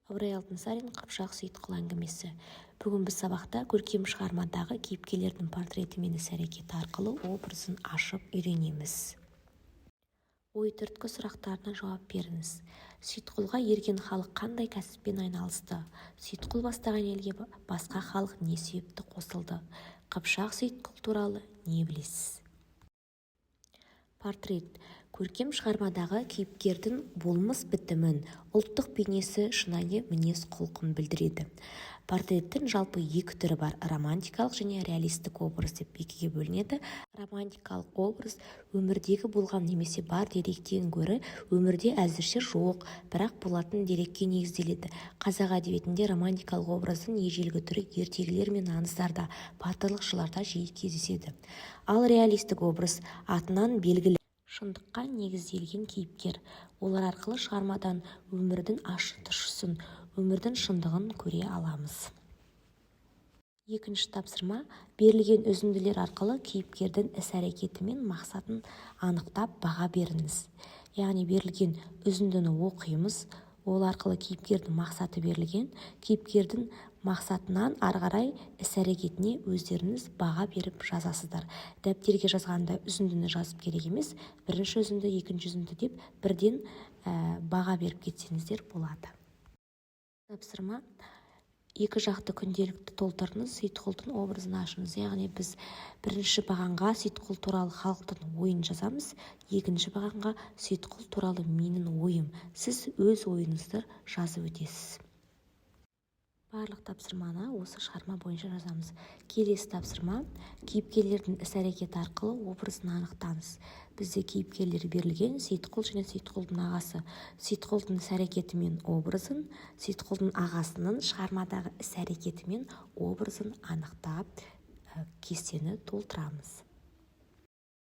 Ыбырай Алтынсарин Қыпшақ Сейітқұл әңгімесі. Бүгін біз сабақта көркем шығармадағы кейіпкерлердің портреті мен іс-әрекеті арқылы образын ашып үйренеміз. Ой түрткі сұрақтарына жауап беріңіз. Сейітқұлға ерген халық қандай кәсіппен айналысты? Сейітқұл бастаған елге басқа халық не себепті қосылды? Қыпшақ Сейітқұл туралы не білесіз? Портрет. Көркем шығармадағы кейіпкердің болмыс бітімін, ұлттық бейнесі, шынайы мінез құлқын білдіреді. Портреттің жалпы екі түрі бар: романтикалық және реалистік образ деп екіге бөлінеді. Романтикалық образ өмірдегі болған немесе бар деректен гөрі өмірде әзірше жоқ, бірақ болатын дерекке негізделеді. Қазақ әдебиетінде романтикалық образдың ежелгі түрі ертегілер мен аңыздарда, батырлық жырларда жиі кездеседі. Ал реалистік образ атынан белгілі шындыққа негізделген кейіпкер. Олар арқылы шығармадан өмірдің ащы тұщысын, өмірдің шындығын көре аламыз. Екінші тапсырма: берілген үзінділер арқылы кейіпкердің іс-әрекеті мен мақсатын анықтап баға беріңіз. Яғни берілген үзіндіні оқимыз, ол арқылы кейіпкердің мақсаты берілген, кейіпкердің мақсатынан ары қарай іс-әрекетіне өздеріңіз баға беріп жазасыздар. Дәптерге жазғанда үзіндіні жазып керек емес, бірінші үзінді, екінші үзінді деп бірден баға беріп кетсеңіздер болады. Тапсырма: екі жақты күнделікті толтырыңыз, Сейітқұлдың образын ашыңыз. Яғни біз бірінші бағанға Сейітқұл туралы халықтың ойын жазамыз, екінші бағанға Сейітқұл туралы менің ойым. Сіз өз ойыңызды жазып өтесіз. Барлық тапсырманы осы шығарма бойынша жазамыз. Келесі тапсырма: кейіпкерлердің іс-әрекеті арқылы образын анықтаңыз. Бізде кейіпкерлер берілген: Сейітқұл және Сейітқұлдың ағасы. Сейітқұлдың іс-әрекеті мен образын, Сейітқұлдың ағасының шығармадағы іс-әрекеті мен образын анықтап кестені толтырамыз.